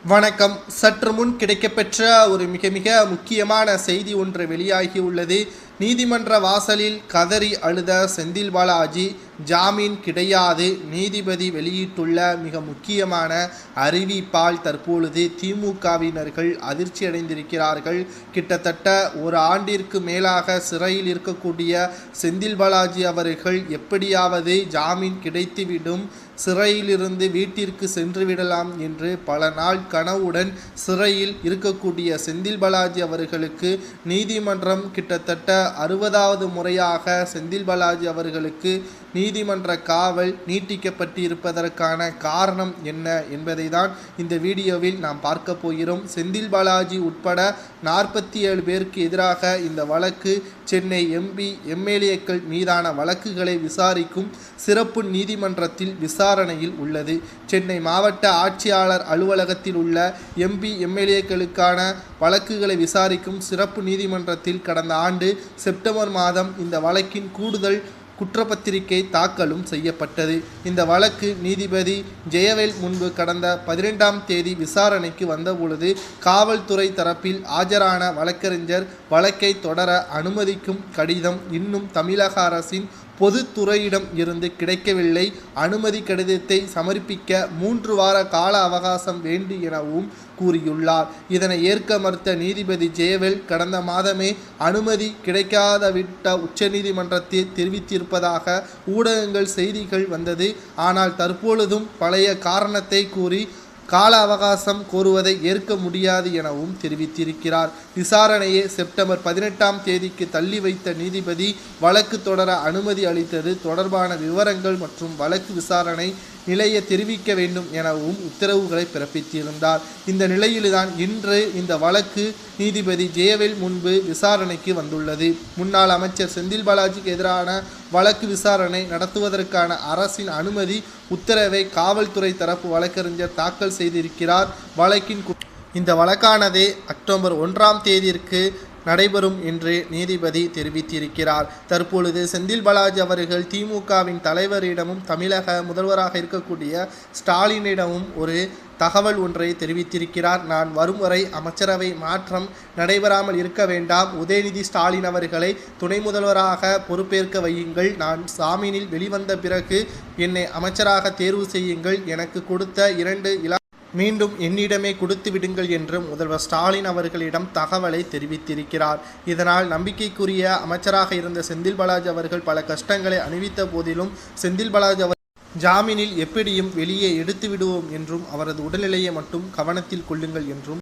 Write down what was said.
வணக்கம். சற்று முன் கிடைக்கப்பெற்ற ஒரு மிக மிக முக்கியமான செய்தி ஒன்று வெளியாகியுள்ளது. நீதிமன்ற வாசலில் கதறி அழுத செந்தில் பாலாஜி ஜாமீன் கிடையாது. நீதிபதி வெளியிட்டுள்ள மிக முக்கியமான அறிவிப்பால் தற்பொழுது திமுகவினர்கள் அதிர்ச்சி அடைந்திருக்கிறார்கள். கிட்டத்தட்ட ஒரு ஆண்டிற்கு மேலாக சிறையில் இருக்கக்கூடிய செந்தில் பாலாஜி அவர்கள் எப்படியாவது ஜாமீன் கிடைத்துவிடும், சிறையிலிருந்து வீட்டிற்கு சென்று விடலாம் என்று பல நாள் கனவுடன் சிறையில் இருக்கக்கூடிய செந்தில் பாலாஜி அவர்களுக்கு நீதிமன்றம் கிட்டத்தட்ட 60வது முறையாக செந்தில் பாலாஜி அவர்களுக்கு நீதிமன்ற காவல் நீட்டிக்கப்பட்டிருப்பதற்கான காரணம் என்ன என்பதை தான் இந்த வீடியோவில் நாம் பார்க்க போகிறோம். செந்தில் பாலாஜி உட்பட 47 பேருக்கு எதிராக இந்த வழக்கு சென்னை எம்எல்ஏக்கள் மீதான வழக்குகளை விசாரிக்கும் சிறப்பு நீதிமன்றத்தில் விசாரணையில் உள்ளது. சென்னை மாவட்ட ஆட்சியாளர் அலுவலகத்தில் உள்ள எம்எல்ஏக்களுக்கான வழக்குகளை விசாரிக்கும் சிறப்பு நீதிமன்றத்தில் கடந்த ஆண்டு செப்டம்பர் மாதம் இந்த வழக்கின் கூடுதல் குற்றப்பத்திரிகை தாக்கலும் செய்யப்பட்டது. இந்த வழக்கு நீதிபதி ஜெயவேல் முன்பு கடந்த 12ஆம் தேதி விசாரணைக்கு வந்தபொழுது காவல்துறை தரப்பில் ஆஜரான வழக்கறிஞர் வழக்கை தொடர அனுமதிக்கும் கடிதம் இன்னும் தமிழக அரசின் பொதுத்துறையிடம் இருந்து கிடைக்கவில்லை, அனுமதி கடிதத்தை சமர்ப்பிக்க 3 வார கால அவகாசம் வேண்டும் எனவும் கூறியுள்ளார். இதனை ஏற்க மறுத்த நீதிபதி ஜெயவேல் கடந்த மாதமே அனுமதி கிடைக்காதவிட்ட உச்சநீதிமன்றத்தில் தெரிவித்திருப்பதாக ஊடகங்கள் செய்திகள் வந்தது. ஆனால் தற்பொழுதும் பழைய காரணத்தை கூறி கால அவகாசம் கோருவதை ஏற்க முடியாது எனவும் தெரிவித்திருக்கிறார். விசாரணையை செப்டம்பர் 18ஆம் தேதிக்கு தள்ளி வைத்த நீதிபதி வழக்கு தொடர அனுமதி அளித்தது தொடர்பான விவரங்கள் மற்றும் வழக்கு விசாரணை நிலையை தெரிவிக்க வேண்டும் எனவும் உத்தரவுகளை பிறப்பித்திருந்தார். இந்த நிலையில்தான் இன்று இந்த வழக்கு நீதிபதி ஜெயவேல் முன்பு விசாரணைக்கு வந்துள்ளது. முன்னாள் அமைச்சர் செந்தில் பாலாஜிக்கு எதிரான வழக்கு விசாரணை நடத்துவதற்கான அரசின் அனுமதி உத்தரவை காவல்துறை தரப்பு வழக்கறிஞர் தாக்கல் செய்திருக்கிறார். இந்த வழக்கானது அக்டோபர் 1ஆம் தேதிக்கு நடைபெறும் என்று நீதிபதி தெரிவித்திருக்கிறார். தற்பொழுது செந்தில் பாலாஜி அவர்கள் திமுகவின் தலைவரிடமும் தமிழக முதல்வராக இருக்கக்கூடிய ஸ்டாலினிடமும் ஒரு தகவல் ஒன்றை தெரிவித்திருக்கிறார். நான் வரும் வரை அமைச்சரவை மாற்றம் நடைபெறாமல் இருக்க வேண்டாம், உதயநிதி ஸ்டாலின் அவர்களை துணை முதல்வராக பொறுப்பேற்க வையுங்கள், நான் ஜாமீனில் வெளிவந்த பிறகு என்னை அமைச்சராக தேர்வு செய்யுங்கள், எனக்கு கொடுத்த 2 மீண்டும் என்னிடமே கொடுத்து விடுங்கள் என்று முதல்வர் ஸ்டாலின் அவர்களிடம் தகவலை தெரிவித்திருக்கிறார். இதனால் நம்பிக்கைக்குரிய அமைச்சராக இருந்த செந்தில் பாலாஜி அவர்கள் பல கஷ்டங்களை அனுபவித்த போதிலும் செந்தில் பாலாஜி அவர் ஜாமீனில் எப்படியும் வெளியே எடுத்து விடுவோம் என்றும் அவரது உடல்நிலையை மட்டும் கவனத்தில் கொள்ளுங்கள் என்றும்